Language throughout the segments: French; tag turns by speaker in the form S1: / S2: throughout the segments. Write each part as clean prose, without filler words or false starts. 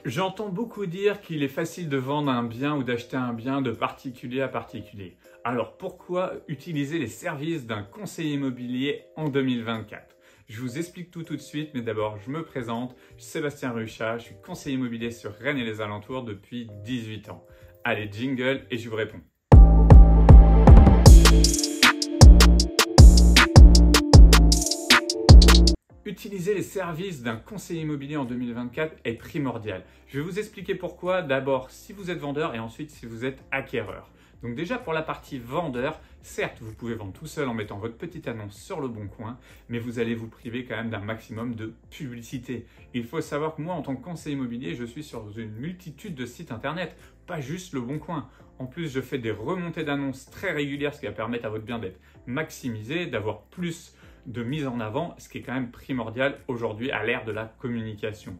S1: J'entends beaucoup dire qu'il est facile de vendre un bien ou d'acheter un bien de particulier à particulier. Alors pourquoi utiliser les services d'un conseiller immobilier en 2024? Je vous explique tout de suite, mais d'abord je me présente, je suis Sébastien Ruchat, je suis conseiller immobilier sur Rennes et les alentours depuis 18 ans. Allez, jingle et je vous réponds. Utiliser les services d'un conseiller immobilier en 2024 est primordial. Je vais vous expliquer pourquoi. D'abord, si vous êtes vendeur et ensuite si vous êtes acquéreur. Donc déjà pour la partie vendeur, certes vous pouvez vendre tout seul en mettant votre petite annonce sur le bon coin, mais vous allez vous priver quand même d'un maximum de publicité. Il faut savoir que moi en tant que conseiller immobilier, je suis sur une multitude de sites internet, pas juste le bon coin. En plus, je fais des remontées d'annonces très régulières, ce qui va permettre à votre bien d'être maximisé, d'avoir plus de mise en avant, ce qui est quand même primordial aujourd'hui à l'ère de la communication.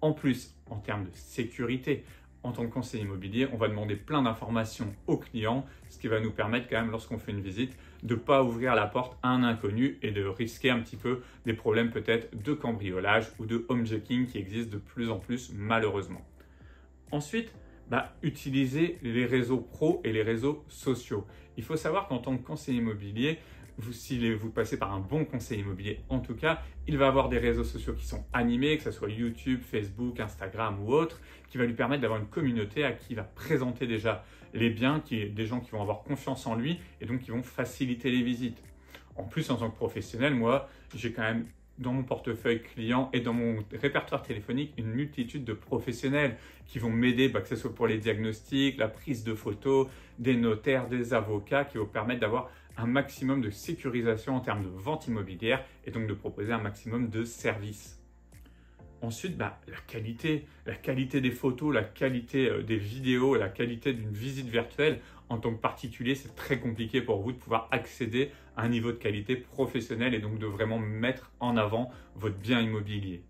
S1: En plus, en termes de sécurité, en tant que conseiller immobilier, on va demander plein d'informations aux clients, ce qui va nous permettre quand même, lorsqu'on fait une visite, de ne pas ouvrir la porte à un inconnu et de risquer un petit peu des problèmes peut-être de cambriolage ou de homejacking qui existent de plus en plus malheureusement. Ensuite, utiliser les réseaux pro et les réseaux sociaux. Il faut savoir qu'en tant que conseiller immobilier, si vous passez par un bon conseiller immobilier, en tout cas, il va avoir des réseaux sociaux qui sont animés, que ce soit YouTube, Facebook, Instagram ou autre, qui va lui permettre d'avoir une communauté à qui il va présenter déjà les biens, des gens qui vont avoir confiance en lui et donc qui vont faciliter les visites. En plus, en tant que professionnel, moi, j'ai quand même dans mon portefeuille client et dans mon répertoire téléphonique une multitude de professionnels qui vont m'aider, que ce soit pour les diagnostics, la prise de photos, des notaires, des avocats, qui vont permettre d'avoir un maximum de sécurisation en termes de vente immobilière et donc de proposer un maximum de services. Ensuite, la qualité des photos, la qualité des vidéos, la qualité d'une visite virtuelle. En tant que particulier, c'est très compliqué pour vous de pouvoir accéder à un niveau de qualité professionnelle et donc de vraiment mettre en avant votre bien immobilier.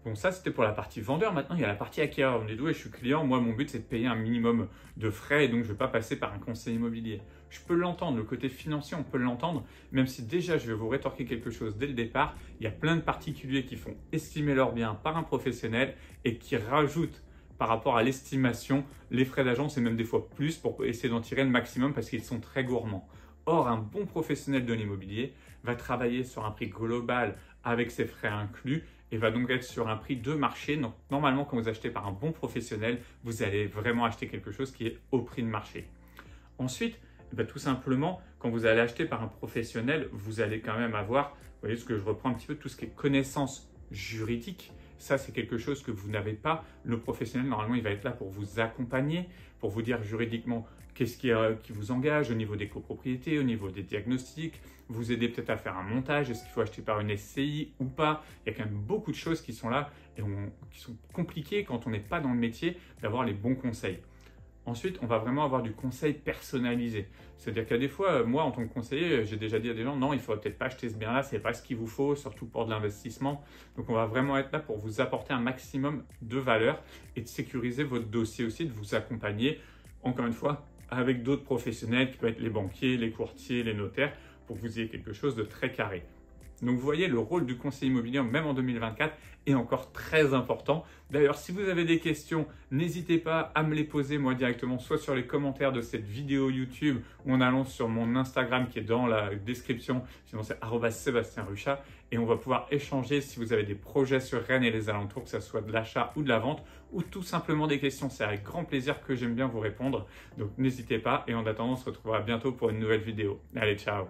S1: Bon, ça, c'était pour la partie vendeur. Maintenant, il y a la partie acquéreur. On dit, oui, je suis client. Moi, mon but, c'est de payer un minimum de frais et donc je ne vais pas passer par un conseiller immobilier. Je peux l'entendre. Le côté financier, on peut l'entendre, même si déjà, je vais vous rétorquer quelque chose dès le départ. Il y a plein de particuliers qui font estimer leurs biens par un professionnel et qui rajoutent par rapport à l'estimation les frais d'agence et même des fois plus pour essayer d'en tirer le maximum parce qu'ils sont très gourmands. Or, un bon professionnel de l'immobilier va travailler sur un prix global avec ses frais inclus et va donc être sur un prix de marché. Donc, normalement, quand vous achetez par un bon professionnel, vous allez vraiment acheter quelque chose qui est au prix de marché. Ensuite, tout simplement, quand vous allez acheter par un professionnel, vous allez quand même avoir, vous voyez ce que je reprends un petit peu, tout ce qui est connaissance juridique. Ça, c'est quelque chose que vous n'avez pas. Le professionnel, normalement, il va être là pour vous accompagner, pour vous dire juridiquement qu'est-ce qui vous engage au niveau des copropriétés, au niveau des diagnostics, vous aider peut-être à faire un montage, est-ce qu'il faut acheter par une SCI ou pas. Il y a quand même beaucoup de choses qui sont là et qui sont compliquées quand on n'est pas dans le métier d'avoir les bons conseils. Ensuite, on va vraiment avoir du conseil personnalisé. C'est-à-dire qu'à des fois, moi, en tant que conseiller, j'ai déjà dit à des gens, non, il ne faudrait peut-être pas acheter ce bien-là, ce n'est pas ce qu'il vous faut, surtout pour de l'investissement. Donc, on va vraiment être là pour vous apporter un maximum de valeur et de sécuriser votre dossier aussi, de vous accompagner, encore une fois, avec d'autres professionnels qui peuvent être les banquiers, les courtiers, les notaires, pour que vous ayez quelque chose de très carré. Donc vous voyez, le rôle du conseiller immobilier, même en 2024, est encore très important. D'ailleurs, si vous avez des questions, n'hésitez pas à me les poser moi directement, soit sur les commentaires de cette vidéo YouTube ou en allant sur mon Instagram qui est dans la description, sinon c'est @SébastienRuchat, et on va pouvoir échanger si vous avez des projets sur Rennes et les alentours, que ce soit de l'achat ou de la vente, ou tout simplement des questions. C'est avec grand plaisir que j'aime bien vous répondre. Donc n'hésitez pas, et en attendant, on se retrouvera bientôt pour une nouvelle vidéo. Allez, ciao!